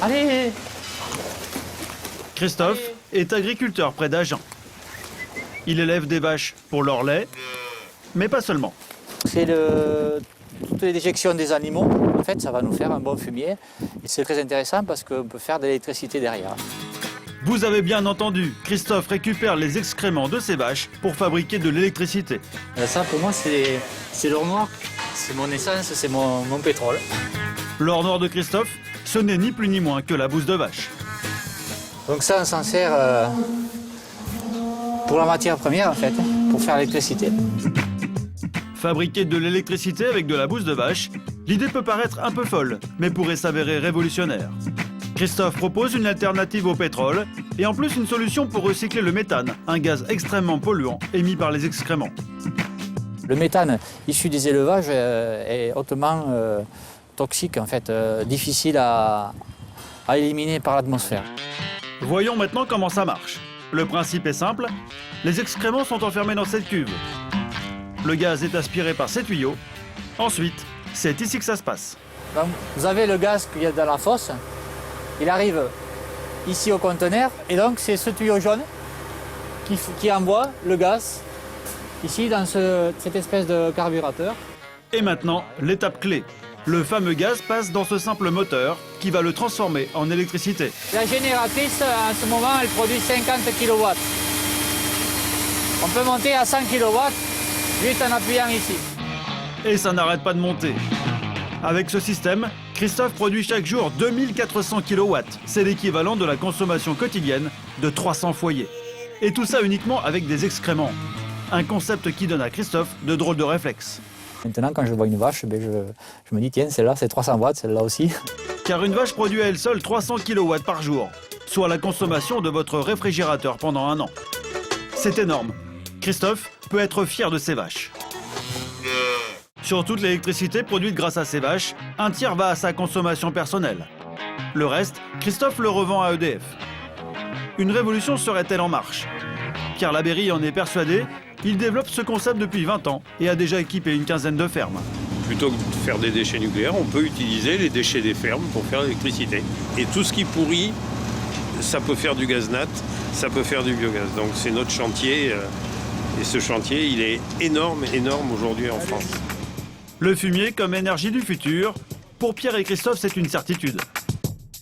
Allez! Christophe est agriculteur près d'Agen. Il élève des vaches pour leur lait, mais pas seulement. C'est toutes les déjections des animaux. En fait, ça va nous faire un bon fumier. Et c'est très intéressant parce qu'on peut faire de l'électricité derrière. Vous avez bien entendu, Christophe récupère les excréments de ses vaches pour fabriquer de l'électricité. Ça, pour moi, c'est l'or noir. C'est mon essence, c'est mon pétrole. L'or noir de Christophe, ce n'est ni plus ni moins que la bouse de vache. Donc ça, on s'en sert pour la matière première, en fait, pour faire l'électricité. Fabriquer de l'électricité avec de la bouse de vache, l'idée peut paraître un peu folle, mais pourrait s'avérer révolutionnaire. Christophe propose une alternative au pétrole et en plus une solution pour recycler le méthane, un gaz extrêmement polluant émis par les excréments. Le méthane issu des élevages est hautement toxique, en fait, difficile à éliminer par l'atmosphère. Voyons maintenant comment ça marche. Le principe est simple, les excréments sont enfermés dans cette cuve. Le gaz est aspiré par ces tuyaux. Ensuite, c'est ici que ça se passe. Donc, vous avez le gaz qu'il y a dans la fosse, il arrive ici au conteneur, et donc c'est ce tuyau jaune qui envoie le gaz ici dans cette espèce de carburateur. Et maintenant, l'étape clé. Le fameux gaz passe dans ce simple moteur qui va le transformer en électricité. La génératrice, en ce moment, elle produit 50 kW. On peut monter à 100 kW juste en appuyant ici. Et ça n'arrête pas de monter. Avec ce système, Christophe produit chaque jour 2400 kW. C'est l'équivalent de la consommation quotidienne de 300 foyers. Et tout ça uniquement avec des excréments. Un concept qui donne à Christophe de drôles de réflexes. Maintenant, quand je vois une vache, je me dis, tiens, celle-là, c'est 300 watts, celle-là aussi. Car une vache produit à elle seule 300 kW par jour, soit la consommation de votre réfrigérateur pendant un an. C'est énorme. Christophe peut être fier de ses vaches. Sur toute l'électricité produite grâce à ses vaches, un tiers va à sa consommation personnelle. Le reste, Christophe le revend à EDF. Une révolution serait-elle en marche? Pierre Labéry en est persuadé. Il développe ce concept depuis 20 ans et a déjà équipé une quinzaine de fermes. Plutôt que de faire des déchets nucléaires, on peut utiliser les déchets des fermes pour faire l'électricité. Et tout ce qui pourrit, ça peut faire du gaz nat, ça peut faire du biogaz. Donc c'est notre chantier. Et ce chantier, il est énorme aujourd'hui en France. Le fumier comme énergie du futur, pour Pierre et Christophe, c'est une certitude.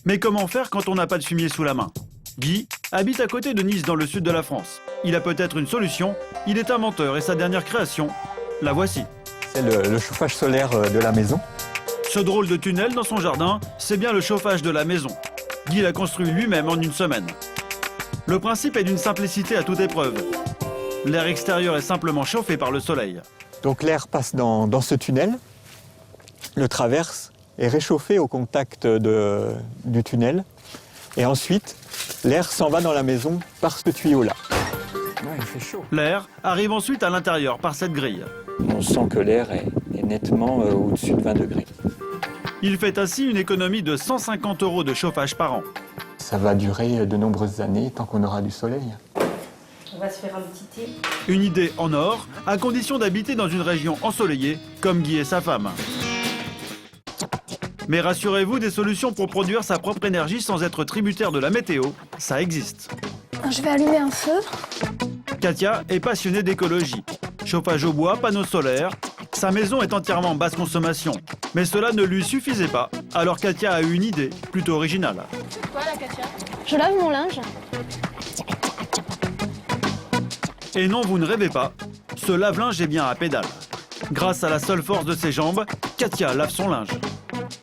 Mais comment faire quand on n'a pas de fumier sous la main? Guy habite à côté de Nice dans le sud de la France. Il a peut-être une solution, il est inventeur et sa dernière création, la voici. C'est le chauffage solaire de la maison. Ce drôle de tunnel dans son jardin, c'est bien le chauffage de la maison. Guy l'a construit lui-même en une semaine. Le principe est d'une simplicité à toute épreuve. L'air extérieur est simplement chauffé par le soleil. Donc l'air passe dans ce tunnel, le traverse, est réchauffé au contact du tunnel. Et ensuite, l'air s'en va dans la maison par ce tuyau-là. Ouais, il fait chaud. L'air arrive ensuite à l'intérieur par cette grille. On sent que l'air est nettement au-dessus de 20 degrés. Il fait ainsi une économie de 150 € de chauffage par an. Ça va durer de nombreuses années tant qu'on aura du soleil. On va se faire un petit thé. Une idée en or, à condition d'habiter dans une région ensoleillée, comme Guy et sa femme. Mais rassurez-vous, des solutions pour produire sa propre énergie sans être tributaire de la météo, ça existe. Je vais allumer un feu. Katia est passionnée d'écologie. Chauffage au bois, panneaux solaires, sa maison est entièrement basse consommation. Mais cela ne lui suffisait pas, alors Katia a eu une idée plutôt originale. Quoi là, Katia? Je lave mon linge. Et non, vous ne rêvez pas, ce lave-linge est bien à pédale. Grâce à la seule force de ses jambes, Katia lave son linge.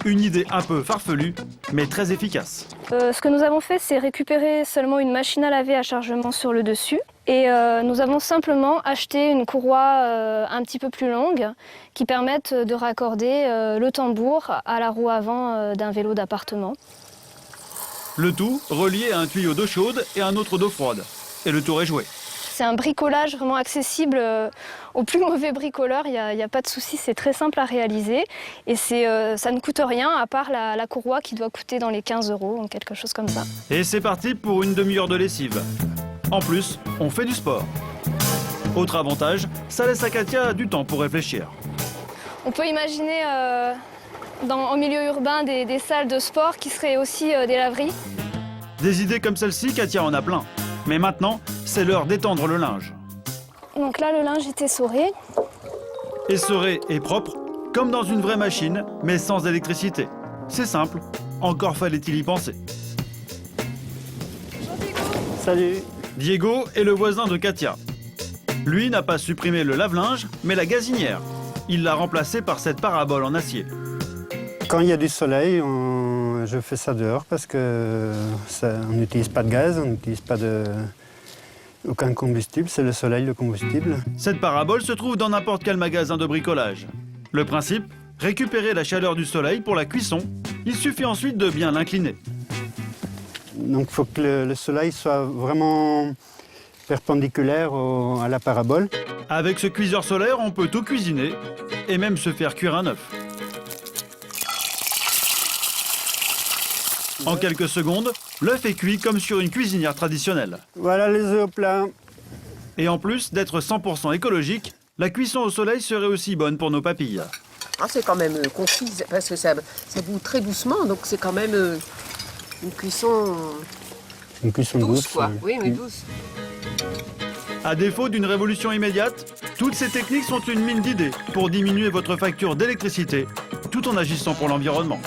Une idée un peu farfelue, mais très efficace. Ce que nous avons fait, c'est récupérer seulement une machine à laver à chargement sur le dessus. Et nous avons simplement acheté une courroie un petit peu plus longue qui permette de raccorder le tambour à la roue avant d'un vélo d'appartement. Le tout relié à un tuyau d'eau chaude et un autre d'eau froide. Et le tour est joué. C'est un bricolage vraiment accessible aux plus mauvais bricoleurs, il n'y a pas de souci, c'est très simple à réaliser. Et ça ne coûte rien à part la courroie qui doit coûter dans les 15 €, quelque chose comme ça. Et c'est parti pour une demi-heure de lessive. En plus, on fait du sport. Autre avantage, ça laisse à Katia du temps pour réfléchir. On peut imaginer en milieu urbain des salles de sport qui seraient aussi des laveries. Des idées comme celle-ci, Katia en a plein. Mais maintenant, c'est l'heure d'étendre le linge. Donc là, le linge est essoré. Essoré et propre, comme dans une vraie machine, mais sans électricité. C'est simple, encore fallait-il y penser. Salut. Diego est le voisin de Katia. Lui n'a pas supprimé le lave-linge, mais la gazinière. Il l'a remplacée par cette parabole en acier. Quand il y a du soleil, je fais ça dehors parce que on n'utilise pas de gaz, on n'utilise pas aucun combustible, c'est le soleil le combustible. Cette parabole se trouve dans n'importe quel magasin de bricolage. Le principe, récupérer la chaleur du soleil pour la cuisson. Il suffit ensuite de bien l'incliner. Donc il faut que le soleil soit vraiment perpendiculaire à la parabole. Avec ce cuiseur solaire, on peut tout cuisiner et même se faire cuire un œuf. En quelques secondes, l'œuf est cuit comme sur une cuisinière traditionnelle. Voilà les œufs au plat. Et en plus d'être 100% écologique, la cuisson au soleil serait aussi bonne pour nos papilles. Ah, c'est quand même confit parce que ça bout très doucement, donc c'est quand même une cuisson douce, quoi. Oui, mais douce. À défaut d'une révolution immédiate, toutes ces techniques sont une mine d'idées pour diminuer votre facture d'électricité tout en agissant pour l'environnement.